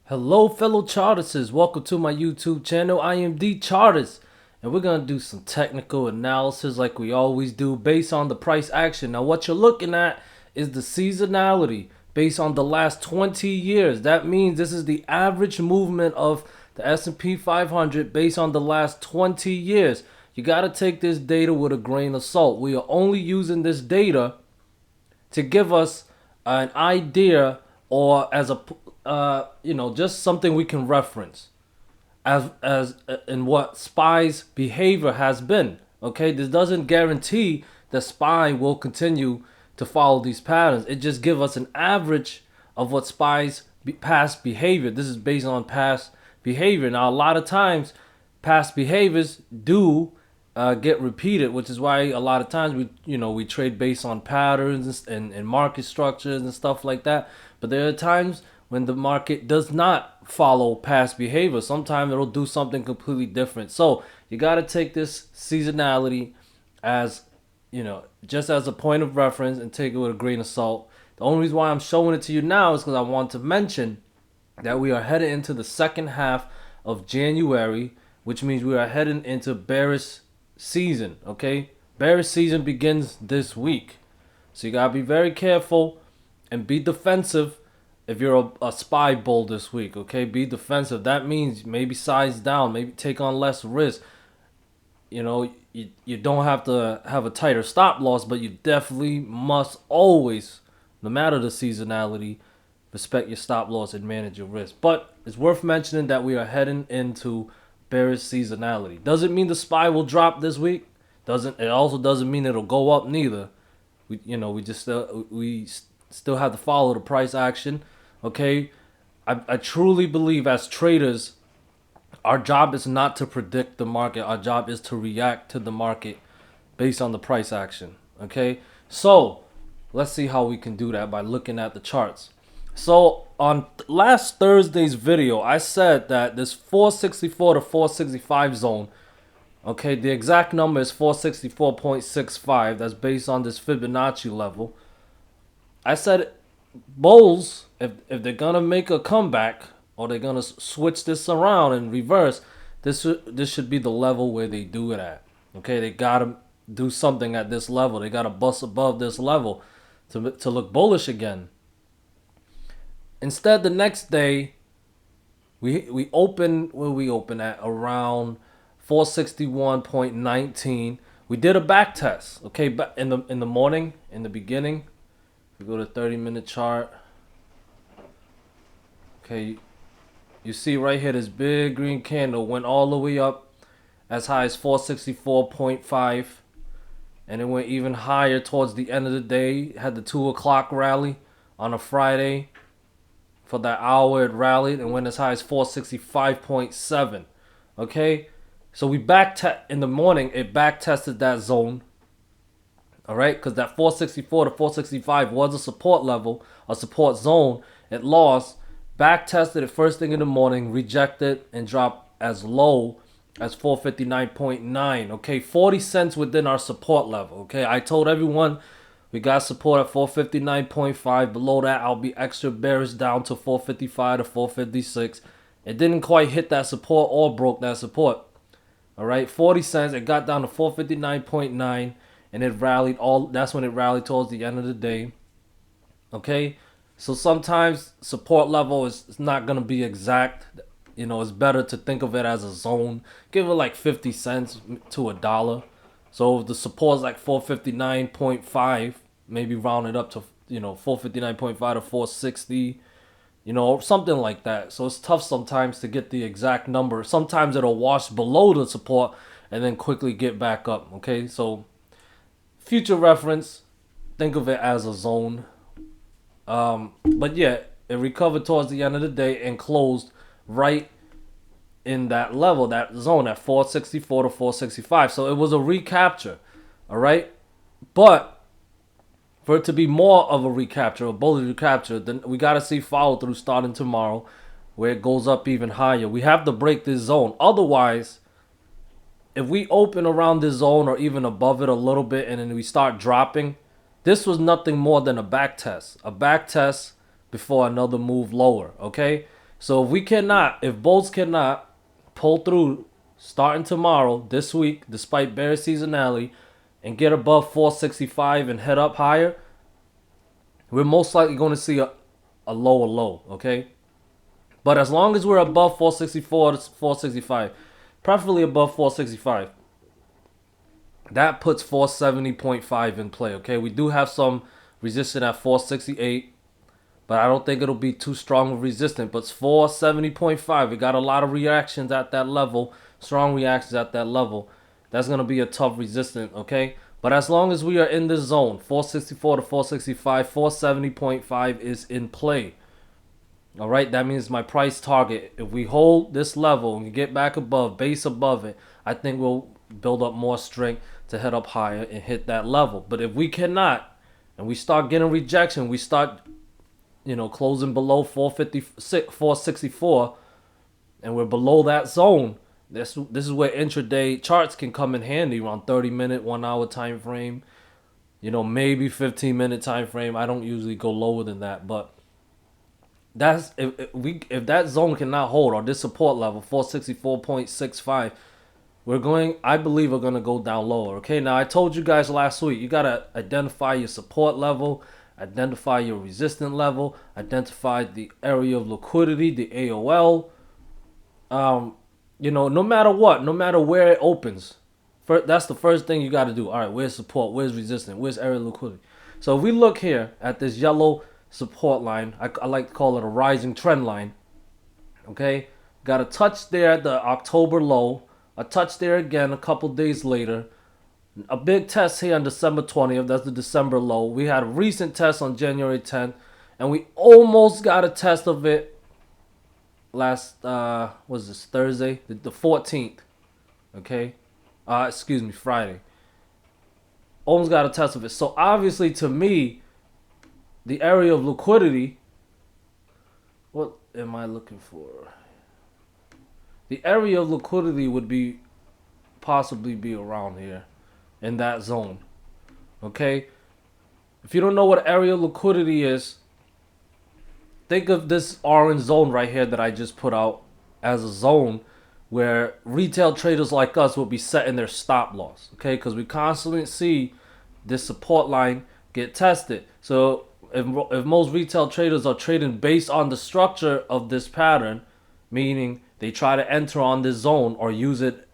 Hello fellow chartists, welcome to my YouTube channel. I am the Chartist, and we're going to do some technical analysis like we always do based on the price action. Now what you're looking at is the seasonality based on the last 20 years. That means this is the average movement of the S&P 500 based on the last 20 years. You got to take this data with a grain of salt. We are only using this data to give us an idea or as a just something we can reference as in what SPY's behavior has been. Okay, this doesn't guarantee that SPY will continue to follow these patterns. It just gives us an average of what SPY's past behavior. This is based on past behavior. Now, a lot of times, past behaviors do get repeated, which is why a lot of times we trade based on patterns and market structures and stuff like that. But there are times when the market does not follow past behavior. Sometimes it'll do something completely different. So you got to take this seasonality as just as a point of reference and take it with a grain of salt. The only reason why I'm showing it to you now is because I want to mention that we are headed into the second half of January, which means we are heading into bearish season. Okay, bearish season begins this week, so you gotta be very careful and be defensive. If you're a SPY bull this week, okay, be defensive. That means maybe size down, maybe take on less risk. You don't have to have a tighter stop loss, but you definitely must always, no matter the seasonality, respect your stop loss and manage your risk. But it's worth mentioning that we are heading into bearish seasonality. Doesn't mean the SPY will drop this week. It also doesn't mean it'll go up neither. We still have to follow the price action. Okay, I truly believe as traders, our job is not to predict the market. Our job is to react to the market based on the price action. Okay, so let's see how we can do that by looking at the charts. So on last Thursday's video, I said that this 464 to 465 zone, okay, the exact number is 464.65. That's based on this Fibonacci level. I said bulls, if they're gonna make a comeback or they're gonna switch this around and reverse, this should be the level where they do it at. Okay, they gotta do something at this level. They gotta bust above this level to look bullish again. Instead, the next day, we open where we open at around 461.19. We did a back test, okay, but in the morning, in the beginning. We go to 30-minute chart. Okay, you see right here this big green candle went all the way up as high as 464.5, and it went even higher towards the end of the day. Had the 2 o'clock rally on a Friday. For that hour it rallied and went as high as 465.7. Okay, so we in the morning. It back tested that zone. All right, because that 464 to 465 was a support level, a support zone. It lost, back tested it first thing in the morning, rejected, and dropped as low as 459.9. Okay, 40 cents within our support level. Okay, I told everyone we got support at 459.5. Below that, I'll be extra bearish down to 455 to 456. It didn't quite hit that support or broke that support. All right, 40 cents. It got down to 459.9. And it rallied that's when it rallied towards the end of the day. Okay, so sometimes support level is not gonna be exact. It's better to think of it as a zone. Give it like 50 cents to a dollar. So if the support is like 459.5, maybe round it up to 459.5 to 460. Something like that. So it's tough sometimes to get the exact number. Sometimes it'll wash below the support and then quickly get back up. Okay, so future reference, think of it as a zone. But yeah, it recovered towards the end of the day and closed right in that level, that zone at 464 to 465. So it was a recapture. All right, but for it to be more of a recapture, a bullish recapture, then we got to see follow through starting tomorrow, where it goes up even higher. We have to break this zone. Otherwise, if we open around this zone or even above it a little bit and then we start dropping, this was nothing more than a back test. A back test before another move lower, okay? So if bulls cannot pull through starting tomorrow, this week, despite bearish seasonality, and get above 465 and head up higher, we're most likely going to see a lower low, okay? But as long as we're above 464 to 465, preferably above 465, that puts 470.5 in play, okay? We do have some resistance at 468, but I don't think it'll be too strong of resistance. But it's 470.5. We got a lot of reactions at that level, strong reactions at that level. That's going to be a tough resistance, okay? But as long as we are in this zone, 464 to 465, 470.5 is in play. All right, that means my price target. If we hold this level and get back above, base above it, I think we'll build up more strength to head up higher and hit that level. But if we cannot, and we start getting rejection, we start, closing below 464, and we're below that zone, this is where intraday charts can come in handy, around 30-minute, 1 hour time frame, maybe 15-minute time frame. I don't usually go lower than that, but that's if that zone cannot hold, or this support level 464.65, I believe we're going to go down lower. Okay, now I told you guys last week, you got to identify your support level, identify your resistance level, identify the area of liquidity, the AOL. No matter what, no matter where it opens, that's the first thing you got to do. All right, where's support? Where's resistance? Where's area of liquidity? So if we look here at this yellow support line, I like to call it a rising trend line. Okay, got a touch there at the October low, a touch there again a couple days later, a big test here on December 20th. That's the December low. We had a recent test on January 10th, and we almost got a test of it last was this Thursday, the 14th. Okay, Friday. Almost got a test of it. So obviously, to me, the area of liquidity, what am I looking for? The area of liquidity would possibly be around here in that zone. Okay? If you don't know what area of liquidity is, think of this orange zone right here that I just put out as a zone where retail traders like us will be setting their stop loss. Okay? Because we constantly see this support line get tested. So if most retail traders are trading based on the structure of this pattern, meaning they try to enter on this zone or use it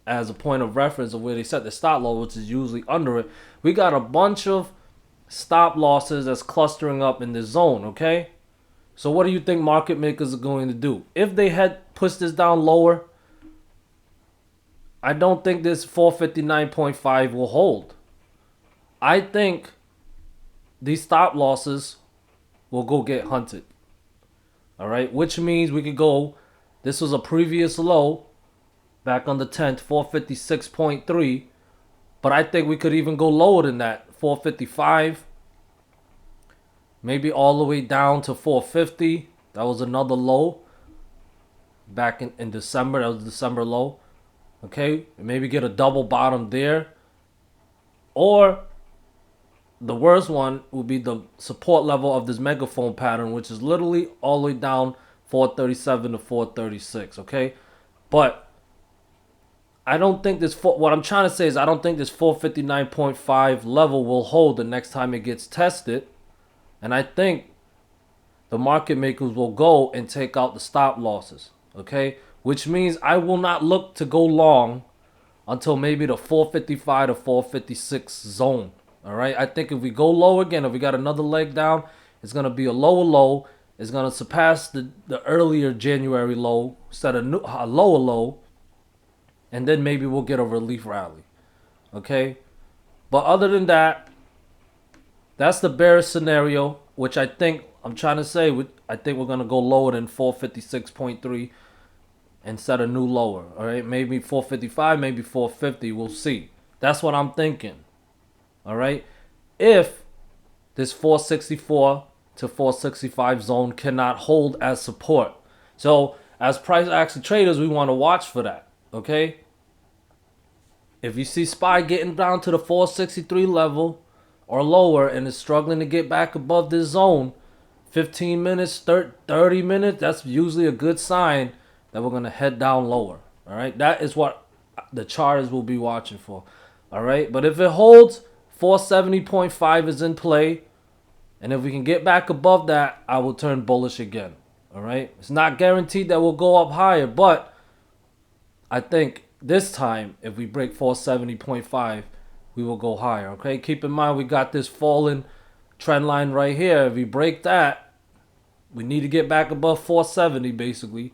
as a point of reference of where they set the stop loss, which is usually under it, we got a bunch of stop losses that's clustering up in this zone, okay? So what do you think market makers are going to do? If they had pushed this down lower, I don't think this 459.5 will hold. I think these stop losses will go get hunted. All right, which means we could go, this was a previous low back on the 10th, 456.3, but I think we could even go lower than that, 455, maybe all the way down to 450. That was another low back in December. That was the December low. Okay, maybe get a double bottom there, or the worst one will be the support level of this megaphone pattern, which is literally all the way down 437 to 436, okay? But I don't think what I'm trying to say is I don't think this 459.5 level will hold the next time it gets tested. And I think the market makers will go and take out the stop losses, okay? Which means I will not look to go long until maybe the 455 to 456 zone. All right, I think if we go low again, if we got another leg down, it's going to be a lower low. It's going to surpass the earlier January low, set a lower low, and then maybe we'll get a relief rally. Okay? But other than that, that's the bearish scenario, which I think, I'm trying to say, I think we're going to go lower than 456.3 and set a new lower. All right, maybe 455, maybe 450. We'll see. That's what I'm thinking. All right, if this 464 to 465 zone cannot hold as support. So as price action traders, we want to watch for that. Okay, if you see SPY getting down to the 463 level or lower and is struggling to get back above this zone, 15 minutes, 30 minutes, that's usually a good sign that we're going to head down lower. All right. That is what the charters will be watching for. All right. But if it holds, 470.5 is in play. And if we can get back above that, I will turn bullish again. All right. It's not guaranteed that we'll go up higher, but I think this time, if we break 470.5, we will go higher. Okay. Keep in mind, we got this falling trend line right here. If we break that, we need to get back above 470 basically.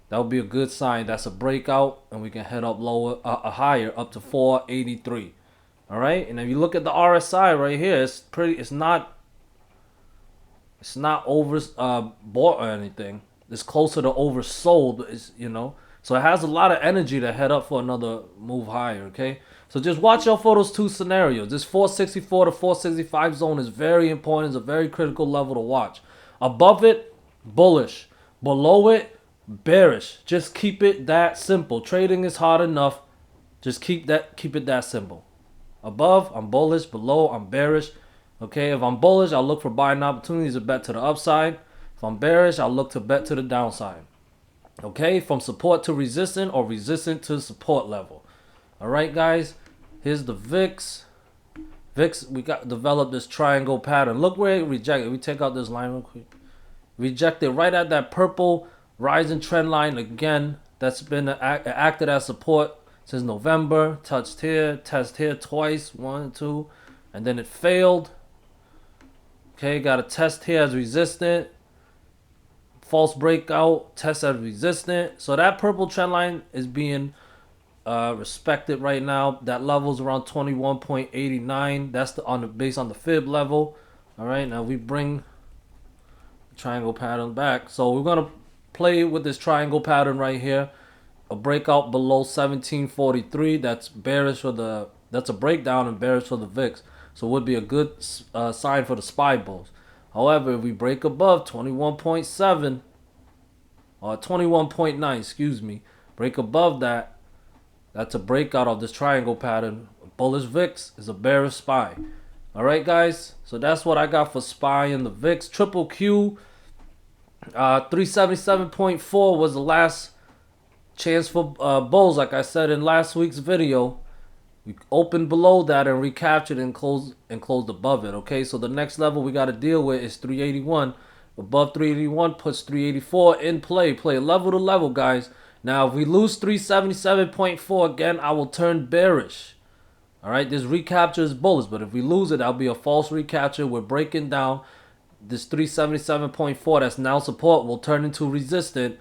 That would be a good sign. That's a breakout, and we can head up lower, higher, up to 483. All right. And if you look at the RSI right here, it's pretty. It's not over bought or anything. It's closer to oversold. It's, so it has a lot of energy to head up for another move higher. Okay. So just watch out for those two scenarios. This 464 to 465 zone is very important. It's a very critical level to watch. Above it, bullish. Below it, bearish. Just keep it that simple. Trading is hard enough. Just keep it that simple. Above, I'm bullish. Below, I'm bearish. Okay, if I'm bullish, I'll look for buying opportunities to bet to the upside. If I'm bearish, I'll look to bet to the downside. Okay, from support to resistance or resistance to support level. All right, guys, here's the VIX. VIX, we got developed this triangle pattern. Look where it rejected. We take out this line real quick. Rejected right at that purple rising trend line again. That's been acted as support since November. Touched here, test here twice, 1, 2, and then it failed. Okay, got a test here as resistant. False breakout, test as resistant. So that purple trend line is being respected right now. That level's around 21.89. That's based on the fib level. All right, now we bring the triangle pattern back. So we're gonna play with this triangle pattern right here. A breakout below 1743. That's bearish for the. That's a breakdown and bearish for the VIX. So it would be a good sign for the SPY bulls. However, if we break above 21.7 or 21.9, excuse me, break above that, that's a breakout of this triangle pattern. Bullish VIX is a bearish SPY. All right, guys. So that's what I got for SPY and the VIX. Triple Q, 377.4 was the last chance for bulls. Like I said in last week's video, we opened below that and recaptured and closed above it. Okay, so the next level we got to deal with is 381. Above 381 puts 384 in play. Play level to level, guys. Now, if we lose 377.4 again, I will turn bearish. All right, this recapture is bullish, but if we lose it, that'll be a false recapture. We're breaking down this 377.4 that's now support will turn into resistance.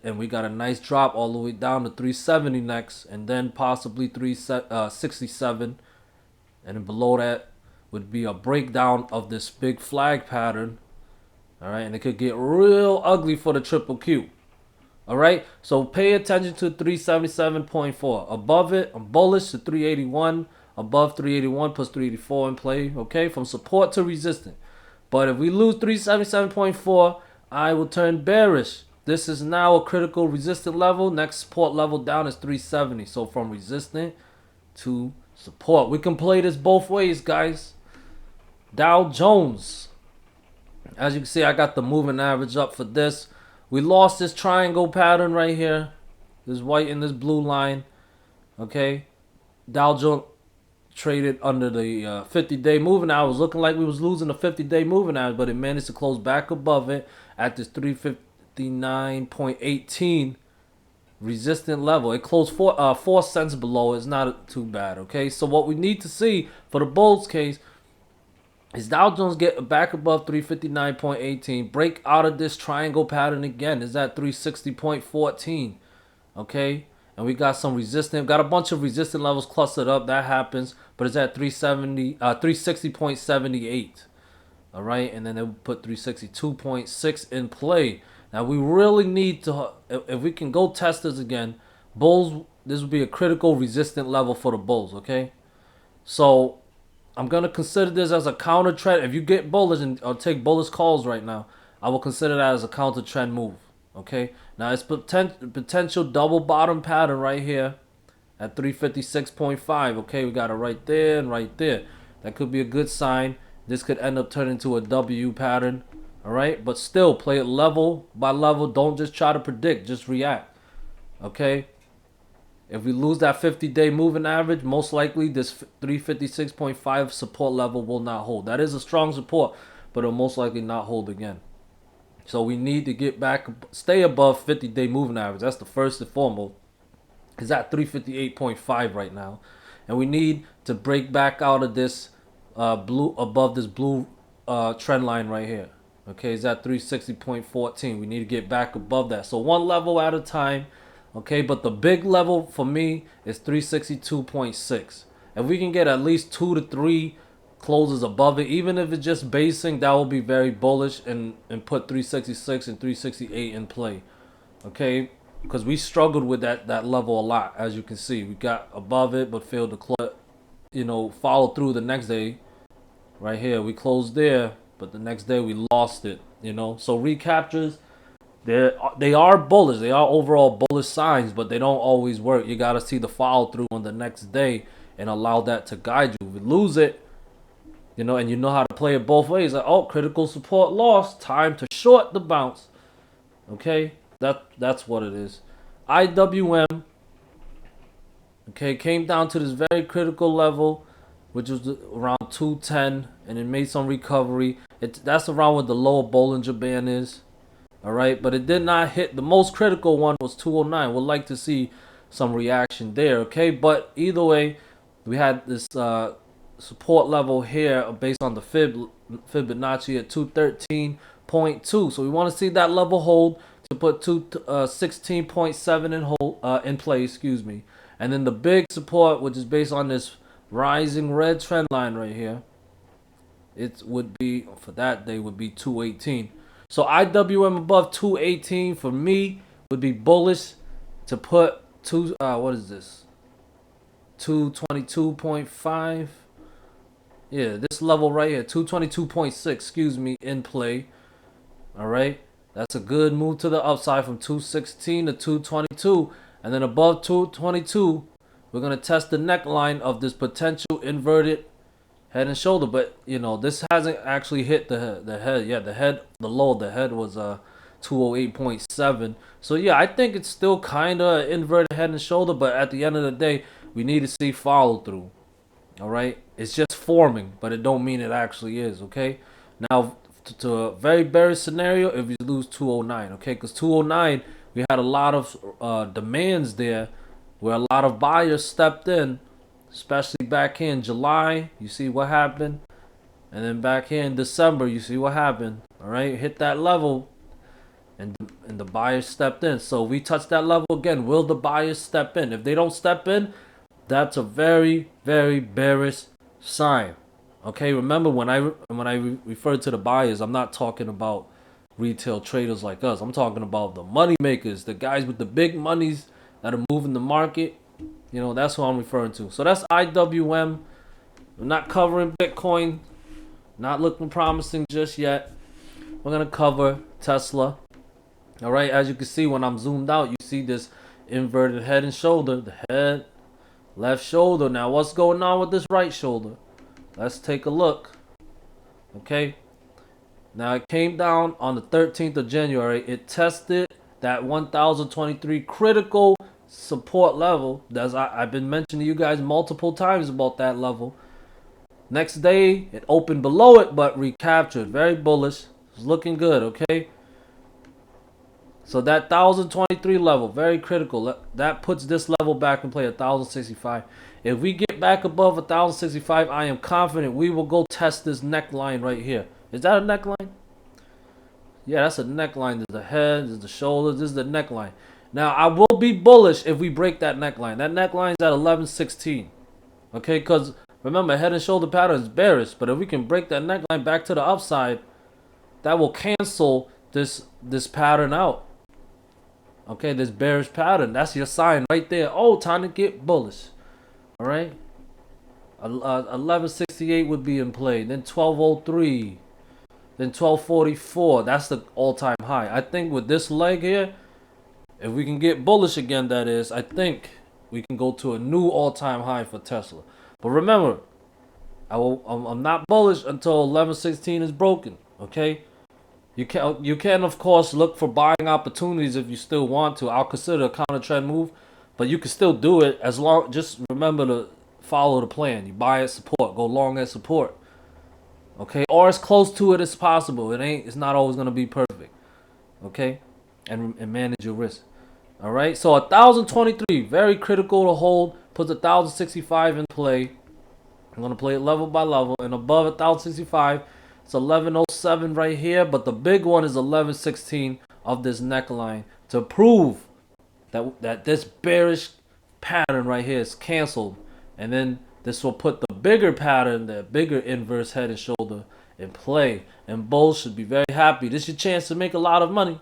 And we got a nice drop all the way down to 370 next, and then possibly 367, and then below that would be a breakdown of this big flag pattern. All right, and it could get real ugly for the triple Q. All right, so pay attention to 377.4. Above it, I'm bullish to 381. Above 381 plus 384 in play. Okay, from support to resistance. But if we lose 377.4, I will turn bearish. This is now a critical resistance level. Next support level down is 370. So from resistance to support. We can play this both ways, guys. Dow Jones. As you can see, I got the moving average up for this. We lost this triangle pattern right here. This white and this blue line. Okay. Dow Jones traded under the 50-day moving average. Looking like we was losing the 50-day moving average, but it managed to close back above it at this 359.18 resistant level. It closed 4 cents below. It's not too bad. Okay, so what we need to see for the bulls case is Dow Jones get back above 359.18, break out of this triangle pattern again. Is at 360.14. Okay, and we got some resistance. Got a bunch of resistant levels clustered up. That happens, but it's at 360.78. All right, and then they will put 362.6 in play. Now we really need to, if we can go test this again, bulls, this will be a critical resistant level for the bulls, okay? So I'm going to consider this as a counter trend. If you get bullish or take bullish calls right now, I will consider that as a counter trend move, okay? Now it's potential double bottom pattern right here at 356.5, okay? We got it right there and right there. That could be a good sign. This could end up turning into a W pattern. All right, but still play it level by level. Don't just try to predict, just react. Okay. If we lose that 50-day moving average, most likely this 356.5 support level will not hold. That is a strong support, but it'll most likely not hold again. So we need to get back, stay above 50-day moving average. That's the first and foremost. It's at 358.5 right now, and we need to break back out of this blue, above this blue trend line right here. Okay, it's at 360.14. We need to get back above that. So one level at a time. Okay, but the big level for me is 362.6. If we can get at least 2 to 3 closes above it, even if it's just basing, that will be very bullish, and put 366 and 368 in play. Okay, because we struggled with that level a lot. As you can see, we got above it but failed to follow through the next day. Right here, we closed there, but the next day we lost it. So recaptures, they are bullish. They are overall bullish signs, but they don't always work. You got to see the follow through on the next day and allow that to guide you. If we lose it, and you know how to play it both ways. Like, oh, critical support lost. Time to short the bounce. Okay, that's what it is. IWM, okay, came down to this very critical level, which was around 210, and it made some recovery. That's around where the lower Bollinger Band is. All right, but it did not hit. The most critical one was 209. We'd like to see some reaction there. Okay, but either way, we had this support level here based on the Fibonacci at 213.2. So we want to see that level hold to put 216.7 in play. Excuse me. And then the big support, which is based on this rising red trend line right here, it would be for that day would be 218. So IWM above 218 for me would be bullish to put what is this? 222.5. Yeah, this level right here, 222.6, excuse me, in play. All right. That's a good move to the upside from 216 to 222. And then above 222, we're going to test the neckline of this potential inverted head and shoulder. But, this hasn't actually hit the head. Yeah, the low of the head was 208.7. So, yeah, I think it's still kind of inverted head and shoulder. But at the end of the day, we need to see follow through. All right. It's just forming, but it don't mean it actually is. Okay. Now, to a very bearish scenario, if you lose 209. Okay. Because 209, we had a lot of demands there where a lot of buyers stepped in, especially back here in July. You see what happened. And then back here in December, you see what happened. All right. Hit that level. And the buyers stepped in. So we touch that level again. Will the buyers step in? If they don't step in, that's a very, very bearish sign. Okay, remember when I refer to the buyers, I'm not talking about retail traders like us. I'm talking about the money makers, the guys with the big monies that are moving the market. That's what I'm referring to. So that's IWM. We're not covering Bitcoin. Not looking promising just yet. We're gonna cover Tesla. All right, as you can see when I'm zoomed out, you see this inverted head and shoulder. The head, left shoulder. Now what's going on with this right shoulder? Let's take a look. Okay. Now it came down on the 13th of January. It tested that 1023 critical support level. I've been mentioning to you guys multiple times about that level. Next day, it opened below it, but recaptured. Very bullish. It's looking good, okay? So that 1023 level, very critical. That puts this level back in play at 1065. If we get back above 1065, I am confident we will go test this neckline right here. Is that a neckline? Yeah, that's a neckline. There's the head, there's the shoulders, this is the neckline. Now, I will be bullish if we break that neckline. That neckline is at 1116. Okay, because remember, head and shoulder pattern is bearish. But if we can break that neckline back to the upside, that will cancel this pattern out. Okay, this bearish pattern. That's your sign right there. Oh, time to get bullish. All right. 1168 would be in play. Then 1203. Then 1244. That's the all-time high. I think with this leg here, if we can get bullish again, that is, I think we can go to a new all-time high for Tesla. But remember, I'm not bullish until 1116 is broken. Okay. You can of course look for buying opportunities if you still want to. I'll consider a counter trend move, but you can still do it as long. Just remember to follow the plan. You buy at support, go long at support, okay, or as close to it as possible. It's not always gonna be perfect, okay, and manage your risk. All right, so 1,023 very critical to hold. Puts 1,065 in play. I'm gonna play it level by level, and above 1,065, it's 1107 right here. But the big one is 1116 of this neckline to prove that this bearish pattern right here is canceled, and then this will put the bigger pattern, the bigger inverse head and shoulder, in play. And bulls should be very happy. This is your chance to make a lot of money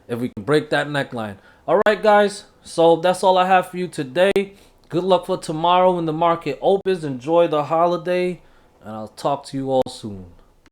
if we can break that neckline. All right, guys. So that's all I have for you today. Good luck for tomorrow when the market opens. Enjoy the holiday, and I'll talk to you all soon.